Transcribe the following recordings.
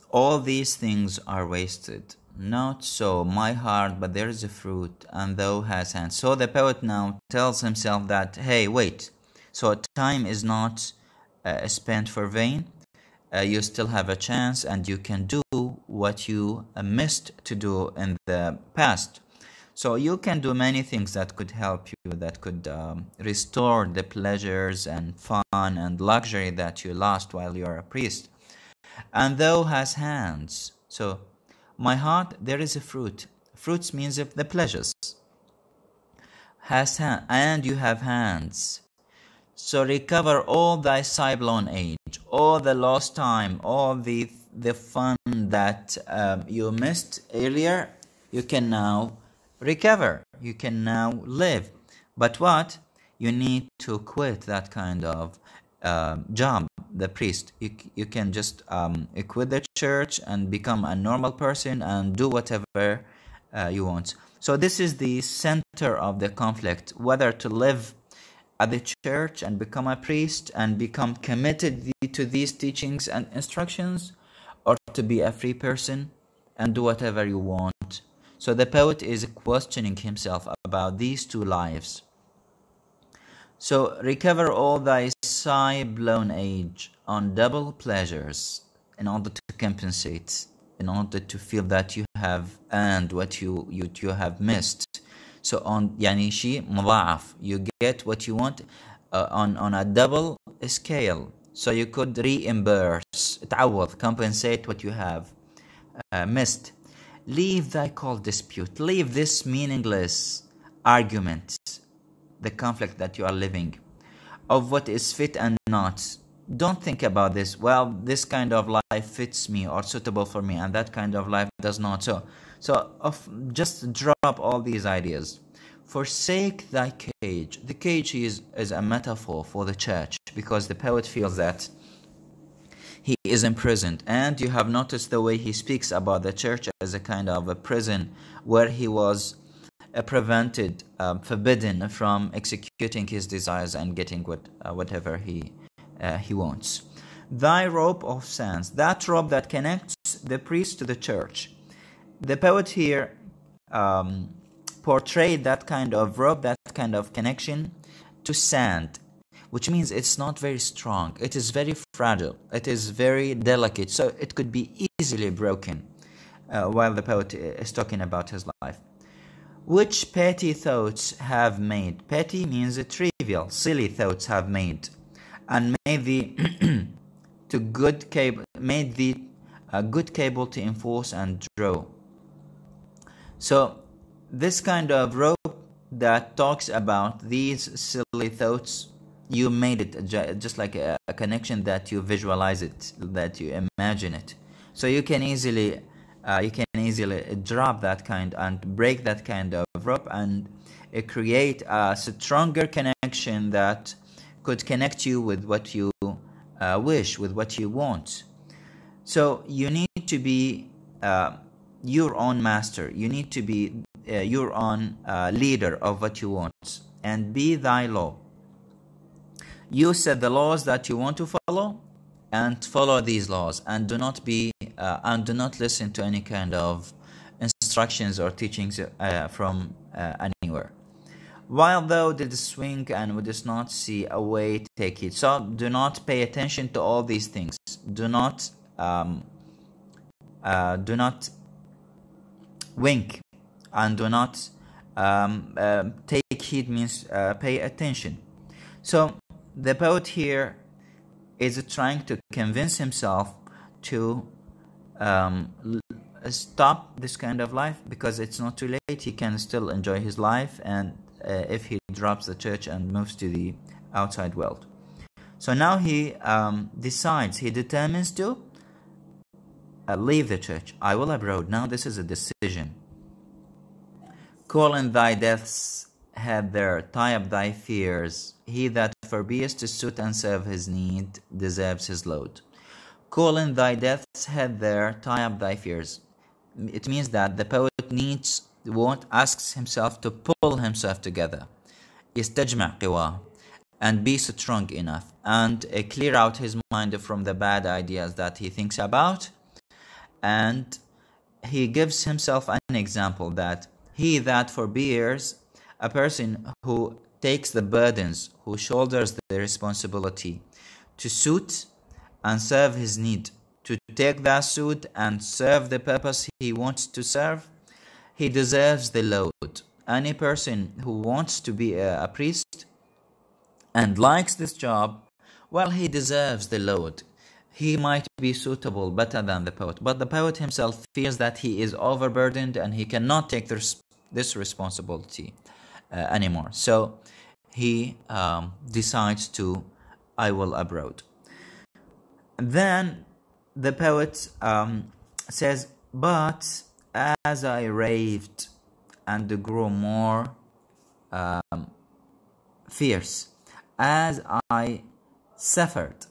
all these things are wasted. Not so, my heart, but there is a fruit, and thou hast hands. So the poet now tells himself that, hey, wait, so time is not spent for vain. You still have a chance, and you can do what you missed to do in the past. So you can do many things that could help you, that could restore the pleasures and fun and luxury that you lost while you are a priest. And thou hast hands. So my heart, there is a fruit. Fruits means of the pleasures. Has hand, and you have hands. So recover all thy sidelong age, all the lost time, all the fun that you missed earlier, you can now recover. You can now live. But what? You need to quit that kind of job, the priest. You can just quit the church and become a normal person and do whatever you want. So this is the center of the conflict, whether to live at the church and become a priest and become committed to these teachings and instructions, or to be a free person and do whatever you want. So the poet is questioning himself about these two lives. So recover all thy sigh-blown age on double pleasures, in order to compensate, in order to feel that you have earned what you have missed. So on يعني شيء مضاعف, you get what you want on a double scale. So you could reimburse, تعوض, compensate what you have missed. Leave thy cold dispute. Leave this meaningless argument, the conflict that you are living, of what is fit and not. Don't think about this. Well, this kind of life fits me or suitable for me, and that kind of life does not. Just drop all these ideas. Forsake thy cage. The cage is a metaphor for the church, because the poet feels that he is imprisoned. And you have noticed the way he speaks about the church as a kind of a prison where he was prevented, forbidden from executing his desires and getting whatever he wants. Thy rope of sands, that rope that connects the priest to the church. The poet here portrayed that kind of rope, that kind of connection to sand, which means it's not very strong. It is very fragile. It is very delicate. So it could be easily broken while the poet is talking about his life. Which petty thoughts have made. Petty means trivial, silly thoughts have made. And made thee to good cable, made thee a good cable to enforce and draw. So this kind of rope that talks about these silly thoughts, you made it just like a connection that you visualize it, that you imagine it. So you can easily drop that kind and break that kind of rope and create a stronger connection that could connect you with what you wish, with what you want. So you need to be your own master. You need to be your own leader of what you want, and be thy law. You set the laws that you want to follow, and follow these laws, and do not listen to any kind of instructions or teachings from anywhere. While thou didst swing and wouldst not see a way, take it. So do not pay attention to all these things. Do not wink, and do not take heed means pay attention. So the poet here is trying to convince himself to stop this kind of life, because it's not too late. He can still enjoy his life, and if he drops the church and moves to the outside world. So now he determines to leave the church. I will abroad. Now this is a decision. Call in thy death's head there, tie up thy fears. He that forbears to suit and serve his need deserves his load. Call in thy death's head there, tie up thy fears. It means that the poet asks himself to pull himself together, يستجمع قواه, and be strong enough, and clear out his mind from the bad ideas that he thinks about, and he gives himself an example that he that forbears, a person who takes the burdens, who shoulders the responsibility to suit and serve his need, to take that suit and serve the purpose he wants to serve, he deserves the load. Any person who wants to be a priest and likes this job, well, he deserves the load. He might be suitable better than the poet, but the poet himself feels that he is overburdened and he cannot take this responsibility anymore. So he decides to, I will abroad. Then the poet says, but as I raved and grew more fierce, as I suffered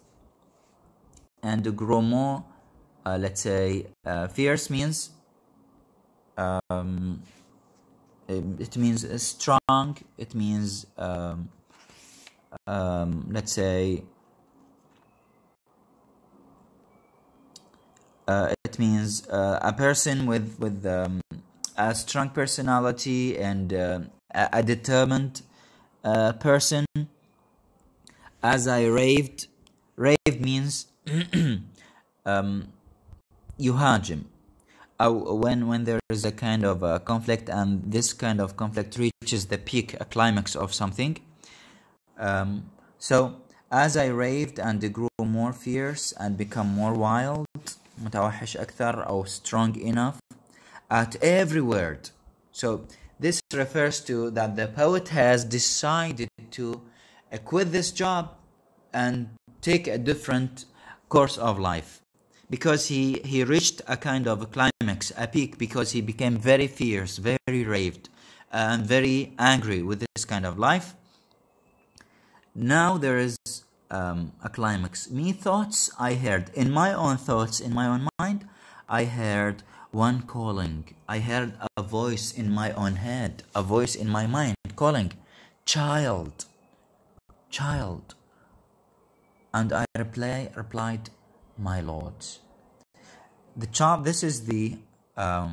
and grow more, let's say, fierce means it means strong. It means let's say it means a person with a strong personality and a determined person. As I raved means yuhajim. When there is a kind of a conflict and this kind of conflict reaches the peak, a climax of something. So as I raved and grew more fierce and become more wild, متوحش أكثر أو strong enough at every word. So this refers to that the poet has decided to quit this job and take a different course of life, because he reached a kind of a climax, a peak, because he became very fierce, very raved, and very angry with this kind of life. Now there is a climax. Methoughts I heard, in my own thoughts, in my own mind, I heard one calling. I heard a voice in my own head, a voice in my mind calling, child, child. And I replied, my Lord. The child, this is the a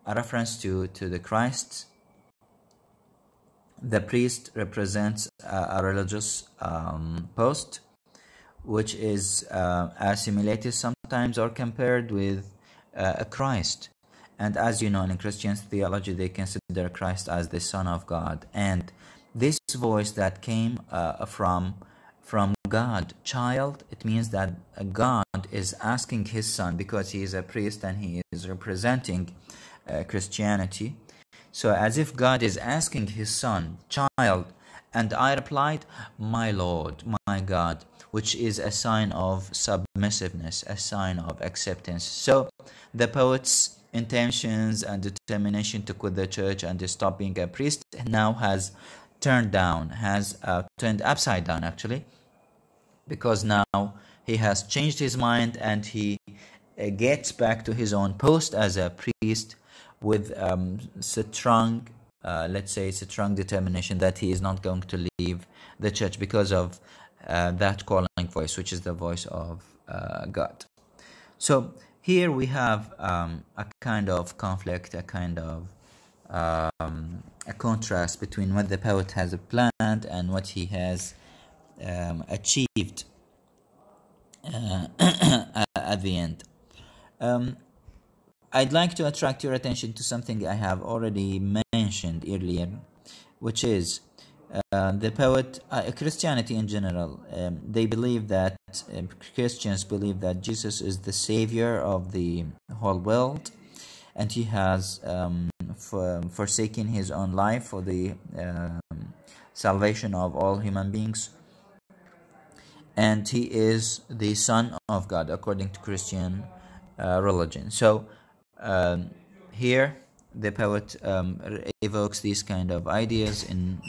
reference to the Christ. The priest represents a religious post, which is assimilated sometimes or compared with a Christ. And as you know, in Christian theology, they consider Christ as the Son of God. And this voice that came from God, child, it means that God is asking his son, because he is a priest and he is representing Christianity. So as if God is asking his son, child, and I replied, my Lord, my God, which is a sign of submissiveness, a sign of acceptance. So the poet's intentions and determination to quit the church and to stop being a priest now has turned down, has turned upside down actually, because now he has changed his mind and he gets back to his own post as a priest with strong, let's say, strong determination that he is not going to leave the church because of that calling voice, which is the voice of God. So here we have a kind of conflict, a kind of a contrast between what the poet has planned and what he has achieved at the end. I'd like to attract your attention to something I have already mentioned earlier, which is the poet, Christianity in general. They believe that, Christians believe that Jesus is the savior of the whole world, and he has forsaken his own life for the salvation of all human beings. And he is the Son of God according to Christian religion. So here the poet evokes these kind of ideas in